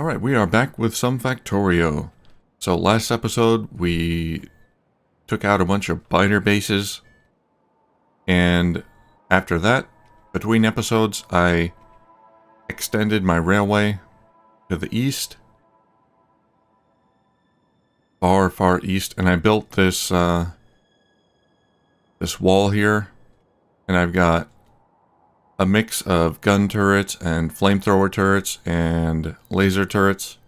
Alright, we are back with some Factorio. So last episode we took out a bunch of biter bases, and after that, between episodes, I extended my railway to the east, far east, and I built this this wall here, and I've got a mix of gun turrets and flamethrower turrets and laser turrets.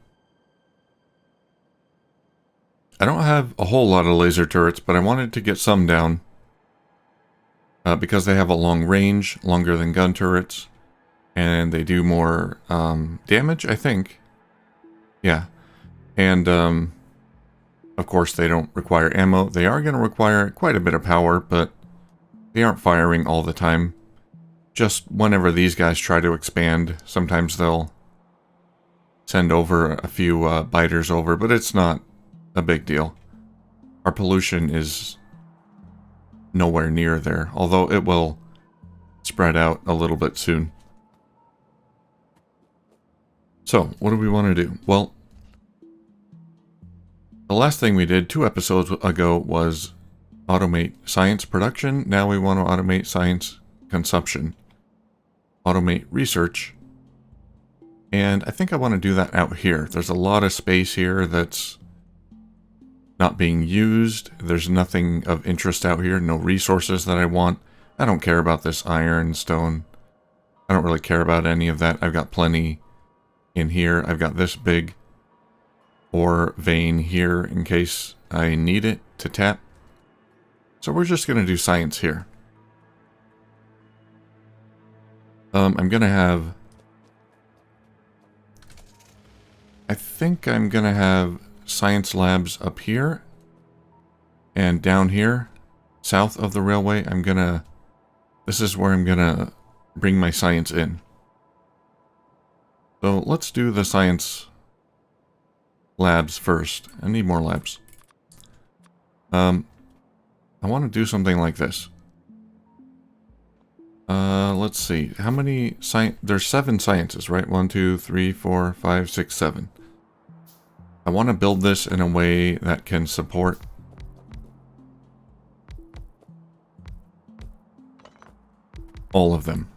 I don't have a whole lot of laser turrets, but I wanted to get some down because they have a long range, longer than gun turrets, and they do more damage, I think. Yeah, and of course they don't require ammo. They are going to require quite a bit of power, but they aren't firing all the time. Just whenever these guys try to expand, sometimes they'll send over a few biters over, but it's not a big deal. Our pollution is nowhere near there, although it will spread out a little bit soon. So, what do we want to do? Well, the last thing we did 2 episodes ago was automate science production. Now we want to automate science consumption. Automate research. And I think I want to do that out here. There's a lot of space here that's not being used. There's nothing of interest out here. No resources that I want. I don't care about this iron, stone. I don't really care about any of that. I've got plenty in here. I've got this big ore vein here in case I need it to tap. So we're just going to do science here. I'm going to have... I think I'm going to have science labs up here. And down here, south of the railway, I'm going to... This is where I'm going to bring my science in. So let's do the science labs first. I need more labs. I want to do something like this. Let's see. How many science... There's 7 sciences, right? 1, 2, 3, 4, 5, 6, 7. I want to build this in a way that can support all of them.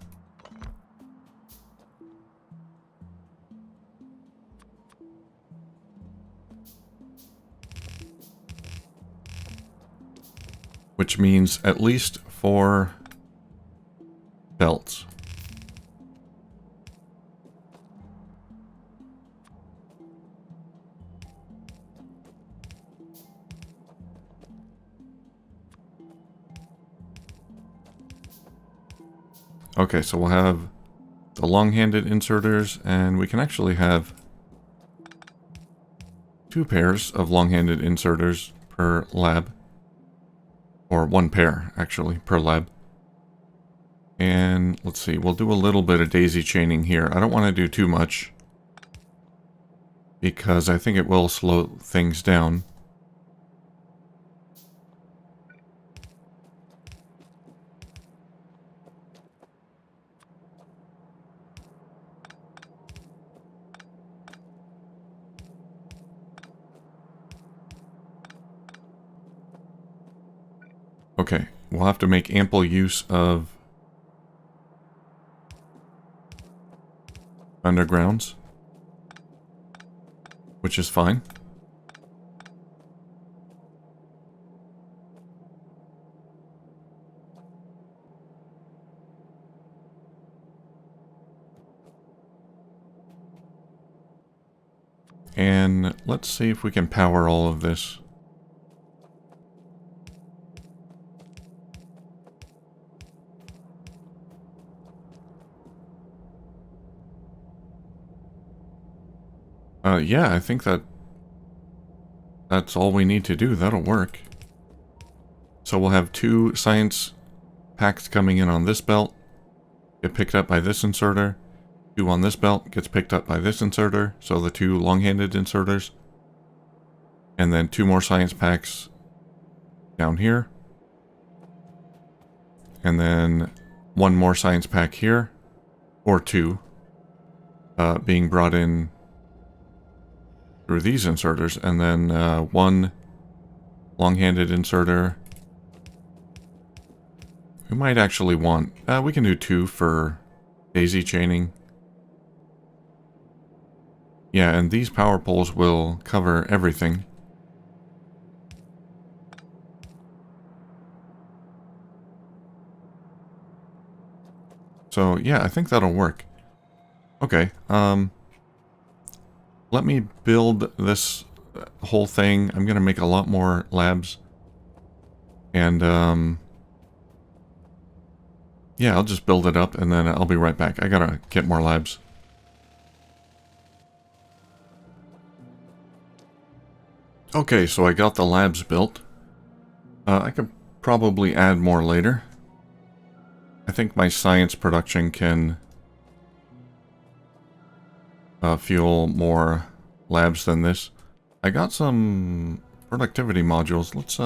Which means at least 4 belts. Okay, so we'll have the long-handed inserters, and we can actually have 2 pairs of long-handed inserters per lab. Or 1 pair, actually, per lab. And let's see, we'll do a little bit of daisy chaining here. I don't want to do too much, because I think it will slow things down. Okay, we'll have to make ample use of undergrounds, which is fine. And let's see if we can power all of this. Yeah, I think that's all we need to do. That'll work. So we'll have 2 science packs coming in on this belt, get picked up by this inserter. 2 on this belt gets picked up by this inserter, so the 2 long-handed inserters. And then 2 more science packs down here. And then 1 more science pack here, or 2, being brought in through these inserters, and then one long-handed inserter. We might actually want... we can do 2 for daisy chaining. Yeah, and these power poles will cover everything. So, yeah, I think that'll work. Okay, let me build this whole thing. I'm going to make a lot more labs. And, yeah, I'll just build it up and then I'll be right back. I gotta get more labs. Okay, so I got the labs built. I could probably add more later. I think my science production can fuel more labs than this. I got some productivity modules. Let's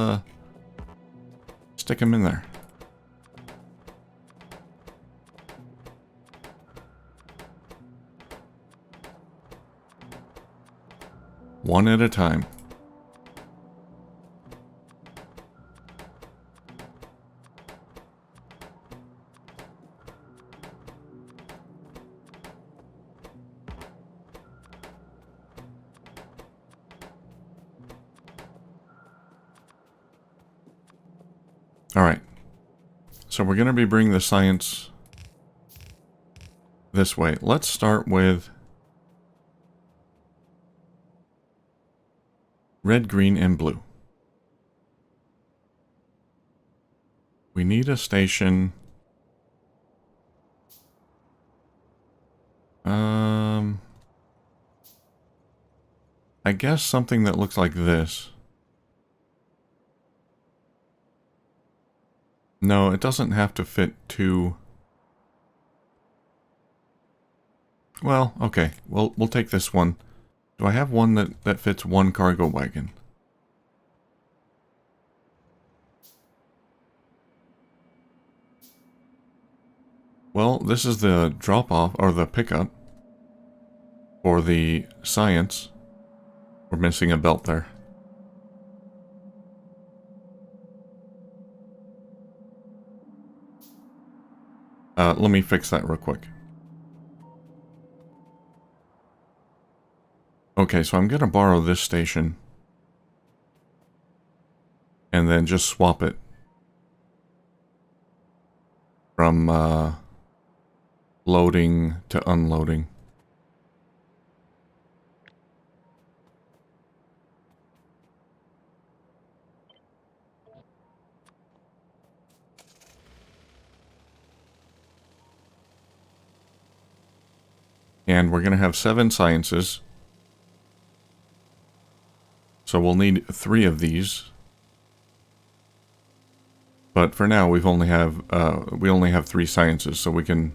stick them in there. One at a time. Alright, so we're going to be bringing the science this way. Let's start with red, green, and blue. We need a station. I guess something that looks like this. No, it doesn't have to fit two. Well, okay. We'll take this one. Do I have one that fits one cargo wagon? Well, this is the drop-off, or the pickup, for the science. We're missing a belt there. Let me fix that real quick. Okay, so I'm going to borrow this station. And then just swap it from loading to unloading. And we're going to have 7 sciences. So we'll need 3 of these. But for now, we only have 3 sciences, so we can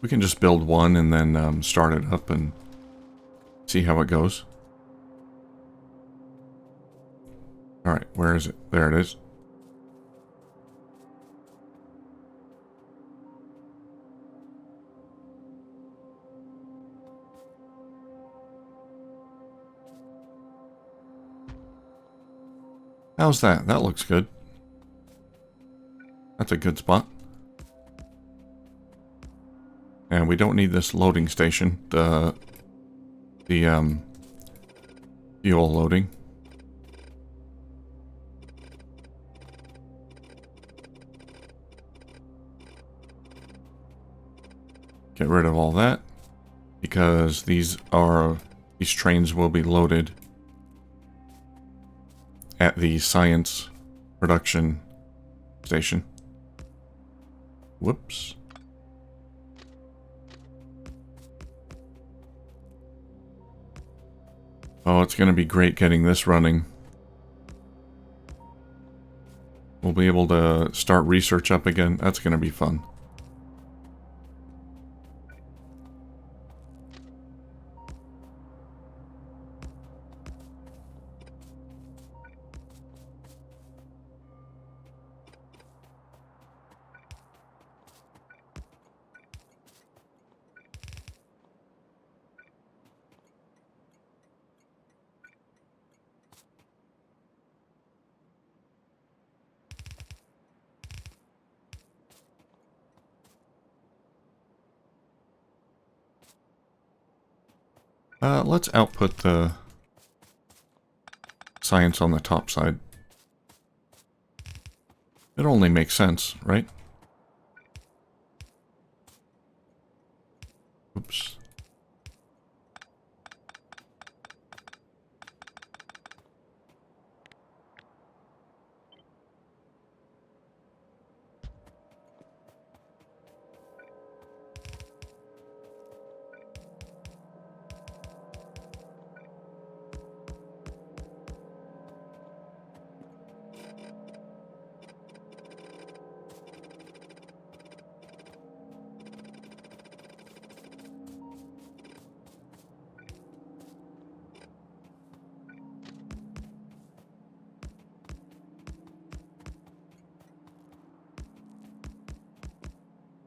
just build one and then start it up and see how it goes. All right, where is it? There it is. How's that? That looks good. That's a good spot. And we don't need this loading station, the fuel loading. Get rid of all that, because these trains will be loaded at the science production station. Whoops. Oh, it's going to be great getting this running. We'll be able to start research up again. That's going to be fun. Let's output the science on the top side. It only makes sense, right? Oops.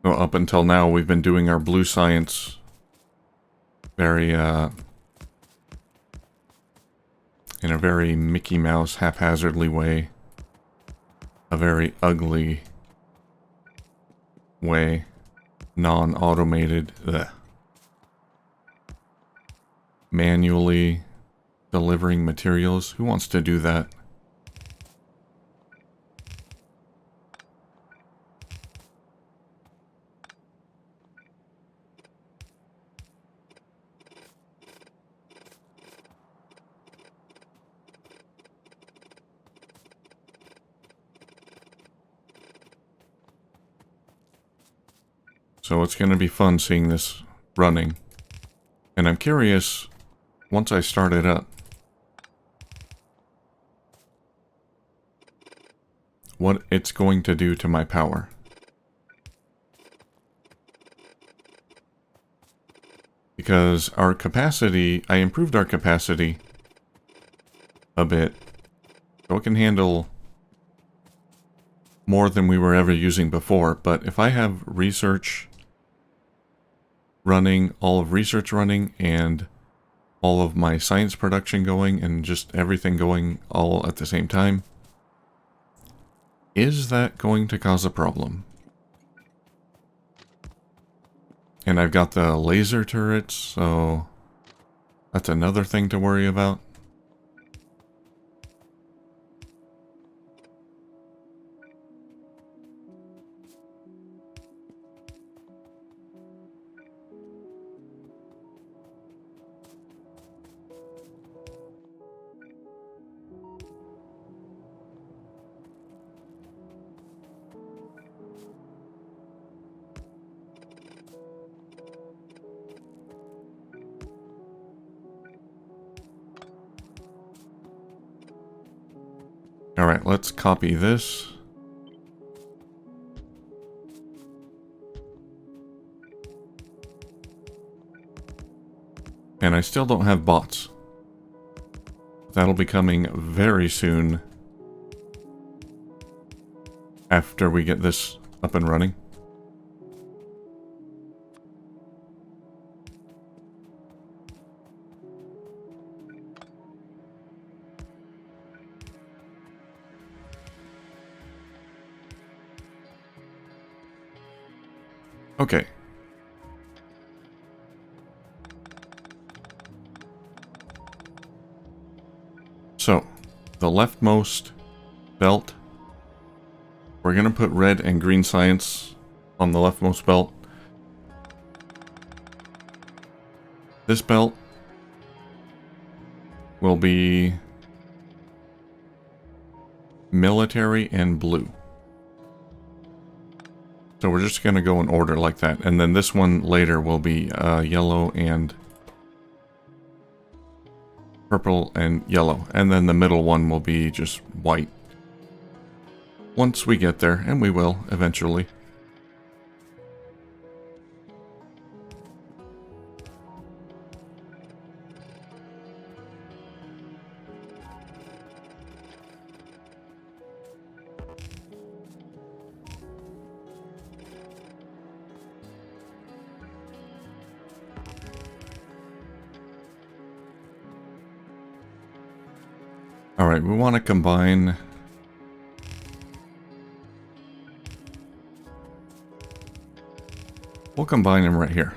Well, up until now, we've been doing our blue science very, in a very Mickey Mouse haphazardly way. A very ugly way. Non-automated. Manually delivering materials. Who wants to do that? So it's going to be fun seeing this running. And I'm curious, once I start it up, what it's going to do to my power. Because our capacity, I improved our capacity a bit, so it can handle more than we were ever using before. But if I have research running, all of research running, and all of my science production going, and just everything going all at the same time, is that going to cause a problem? And I've got the laser turrets, so that's another thing to worry about. Alright, let's copy this. And I still don't have bots. That'll be coming very soon after we get this up and running. Okay. So, the leftmost belt, we're going to put red and green science on the leftmost belt. This belt will be military and blue. So we're just going to go in order like that. And then this one later will be yellow and purple and yellow. And then the middle one will be just white. Once we get there, and we will eventually. Alright, we want to combine... We'll combine them right here.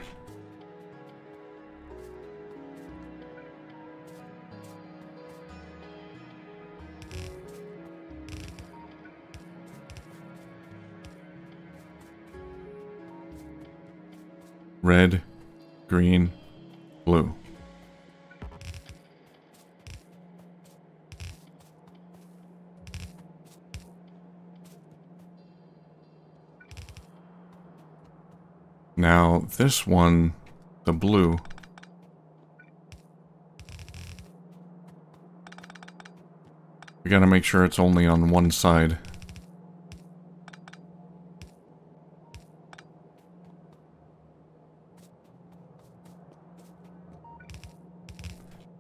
red, green, blue. Now this one, the blue, we gotta make sure it's only on one side.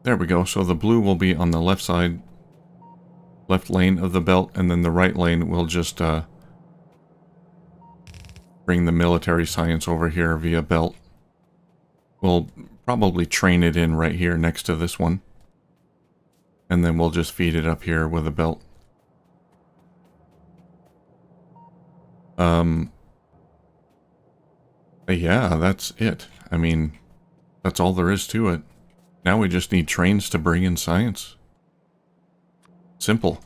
There we go. So the blue will be on the left side, left lane of the belt, and then the right lane will just bring the military science over here via belt. We'll probably train it in right here next to this one. And then we'll just feed it up here with a belt. Yeah, that's it. I mean, that's all there is to it. Now we just need trains to bring in science. Simple.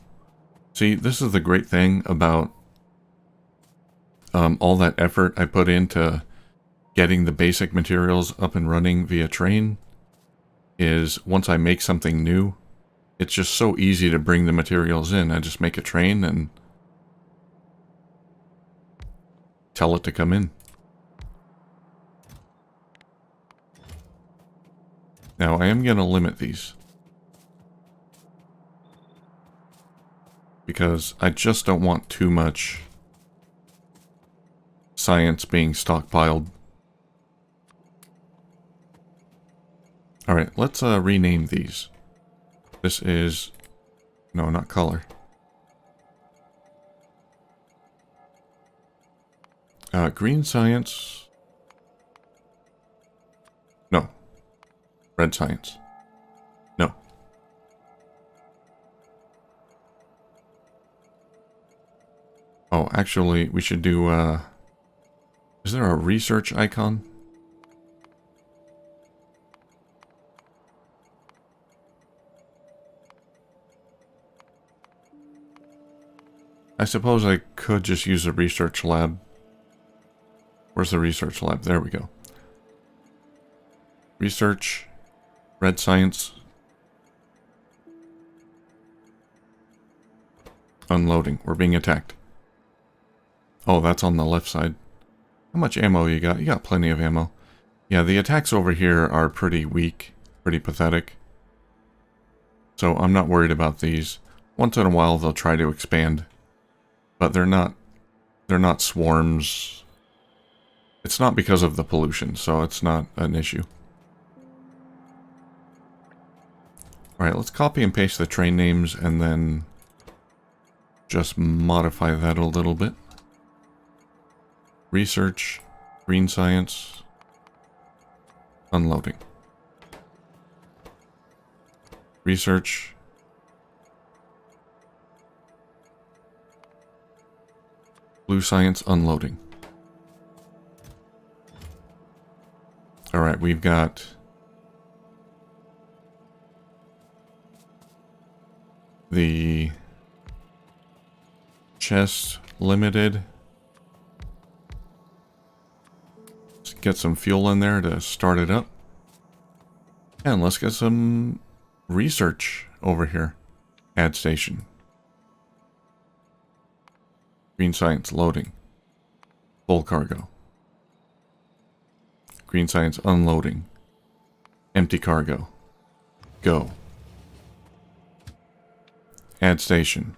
See, this is the great thing about all that effort I put into getting the basic materials up and running via train is once I make something new, it's just so easy to bring the materials in. I just make a train and tell it to come in. Now, I am going to limit these, because I just don't want too much science being stockpiled. Alright, let's rename these. This is... no, not color. Green science... no. Red science. No. Oh, actually, we should do, is there a research icon? I suppose I could just use a research lab. Where's the research lab? There we go. Research... red science. Unloading. We're being attacked. Oh, that's on the left side. How much ammo you got? You got plenty of ammo. Yeah, the attacks over here are pretty weak. Pretty pathetic. So I'm not worried about these. Once in a while they'll try to expand. But they're not swarms. It's not because of the pollution, so it's not an issue. Alright, let's copy and paste the train names and then just modify that a little bit. Research, green science, unloading. Research, blue science, unloading. Alright, we've got the chest limited. Let's get some fuel in there to start it up. And let's get some research over here. Add station. Green science loading. Full cargo. Green science unloading. Empty cargo. Go. Add station.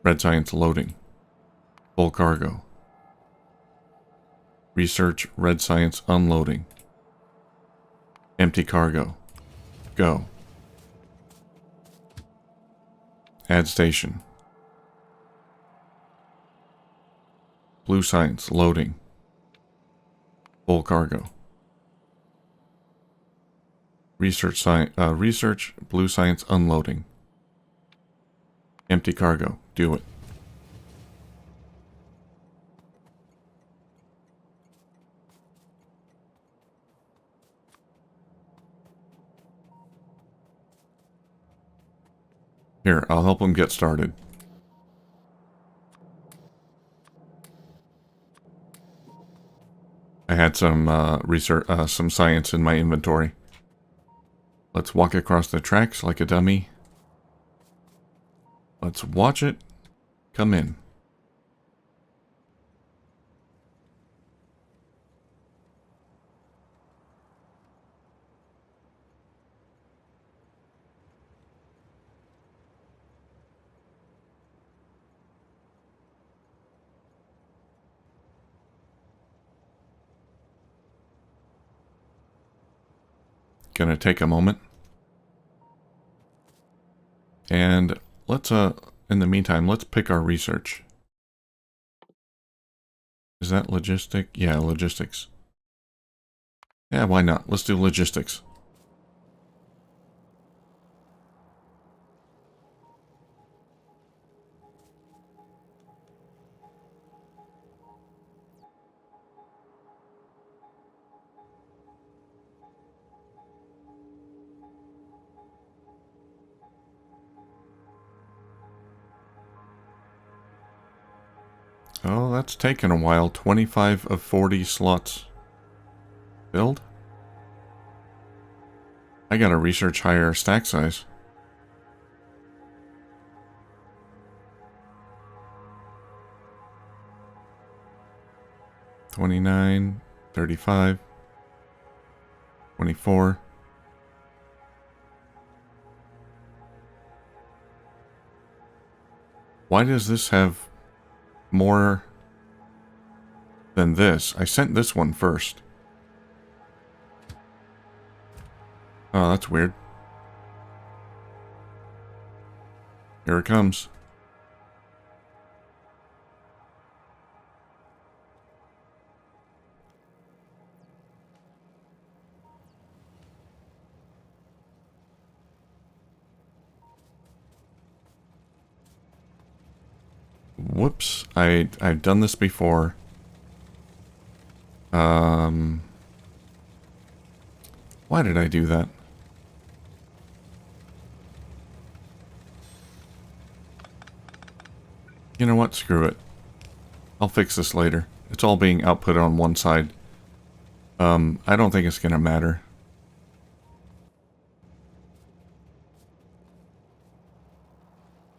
Red science loading. Full cargo. Research red science unloading. Empty cargo. Go. Add station. Blue science loading. Full cargo. Research blue science unloading. Empty cargo. Do it. Here, I'll help him get started. had some research, some science in my inventory. Let's walk across the tracks like a dummy. Let's watch it come in. Gonna take a moment. And let's, in the meantime, let's pick our research. Is that logistic? Yeah, logistics. Yeah, why not? Let's do logistics. Oh, that's taken a while. 25 of 40 slots filled. I gotta research higher stack size. $29, $35, $24. Why does this have more than this? I sent this one first. Oh, that's weird. Here it comes. Whoops, I've done this before. Why did I do that? You know what? Screw it. I'll fix this later. It's all being output on one side. I don't think it's gonna matter.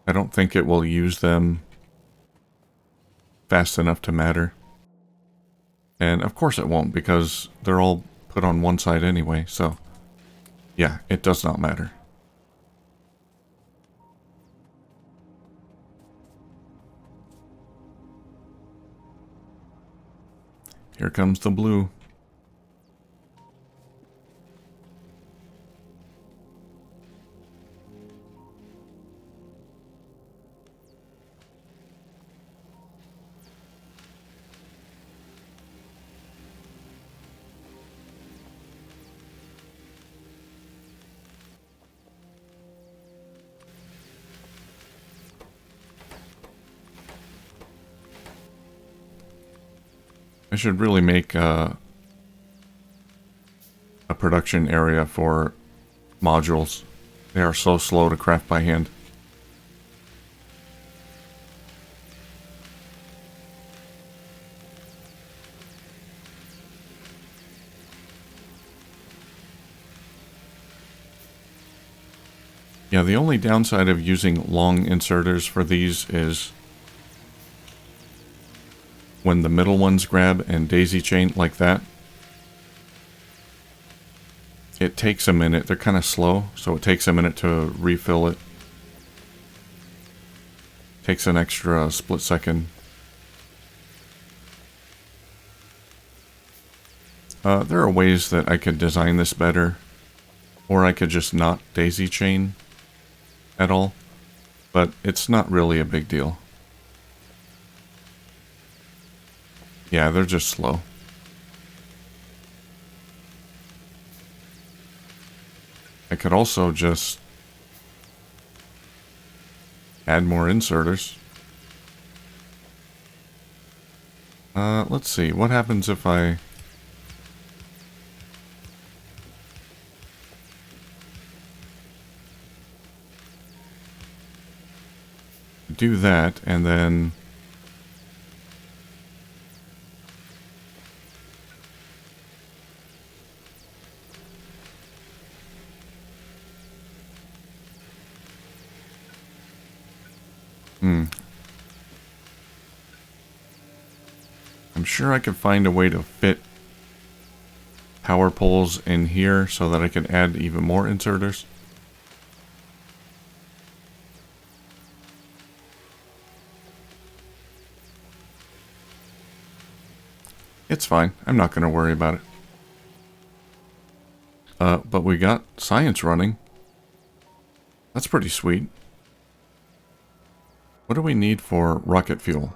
I don't think it will use them fast enough to matter. And of course it won't, because they're all put on one side anyway, so yeah, it does not matter. Here comes the blue. I should really make a production area for modules. They are so slow to craft by hand. Yeah, the only downside of using long inserters for these is when the middle ones grab and daisy chain like that, it takes a minute. They're kind of slow, so it takes a minute to refill it. Takes an extra split second. There are ways that I could design this better, or I could just not daisy chain at all, but it's not really a big deal. Yeah, they're just slow. I could also just add more inserters. Let's see, what happens if I do that and then I'm sure I could find a way to fit power poles in here so that I can add even more inserters. It's fine. I'm not going to worry about it. But we got science running. That's pretty sweet. What do we need for rocket fuel?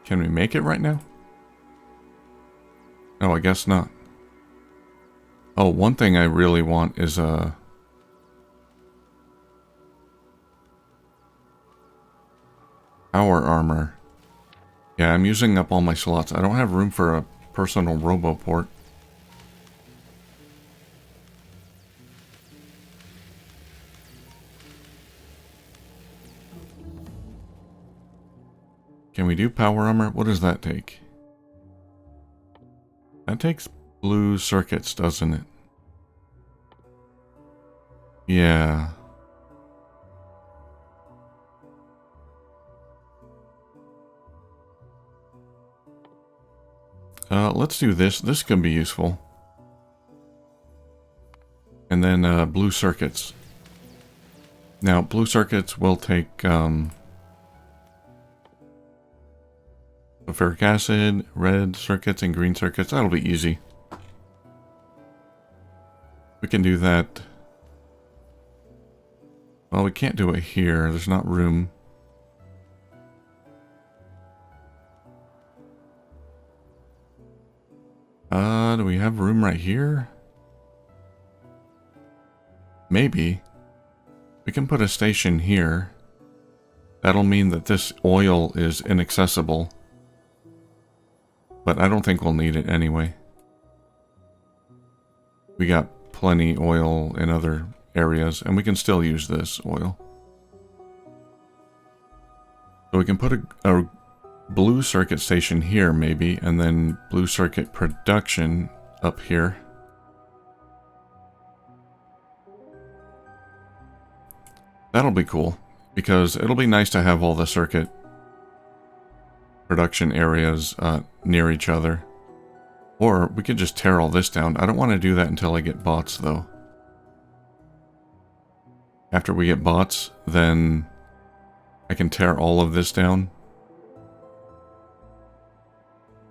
Can we make it right now? Oh, I guess not. Oh, one thing I really want is power armor. Yeah, I'm using up all my slots. I don't have room for a personal roboport. Can we do power armor? What does that take? That takes blue circuits, doesn't it? Yeah. Let's do this. This can be useful. And then blue circuits. Now, blue circuits will take sulfuric acid, red circuits, and green circuits. That'll be easy. We can do that. Well, we can't do it here. There's not room. Do we have room right here? Maybe. We can put a station here. That'll mean that this oil is inaccessible. But I don't think we'll need it anyway. We got plenty oil in other areas, and we can still use this oil. So we can put a blue circuit station here, maybe, and then blue circuit production up here. That'll be cool, because it'll be nice to have all the circuit production areas near each other. Or we could just tear all this down. I don't want to do that until I get bots, though. After we get bots, then I can tear all of this down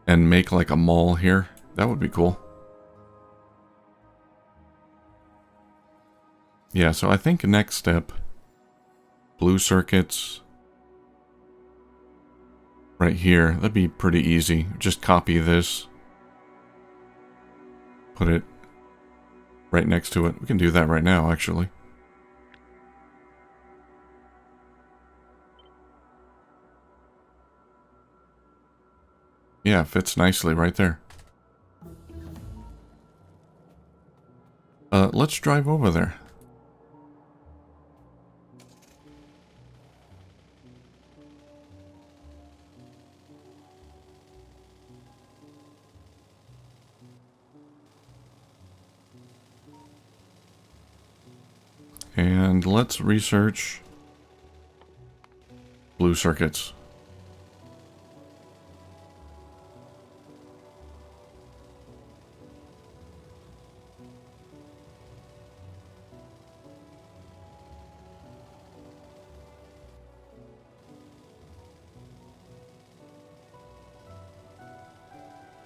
and make like a mall here. That would be cool. Yeah, so I think next step, blue circuits right here. That'd be pretty easy. Just copy this. Put it right next to it. We can do that right now, actually. Yeah, fits nicely right there. Let's drive over there. And let's research blue circuits.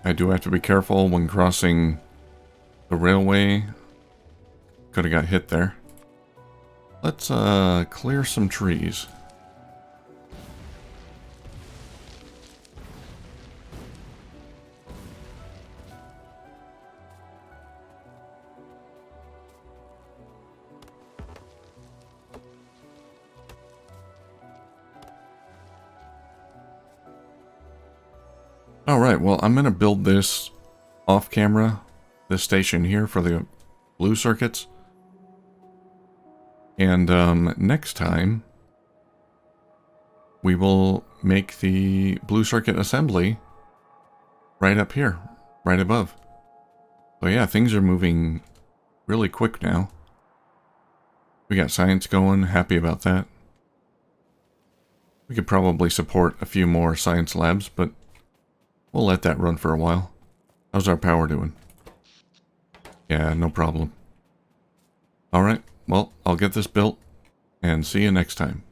I do have to be careful when crossing the railway. Could have got hit there. Let's clear some trees. Alright, well, I'm going to build this off camera, this station here for the blue circuits. And next time, we will make the blue circuit assembly right up here, right above. So yeah, things are moving really quick now. We got science going, happy about that. We could probably support a few more science labs, but we'll let that run for a while. How's our power doing? Yeah, no problem. Alright, well, I'll get this built, and see you next time.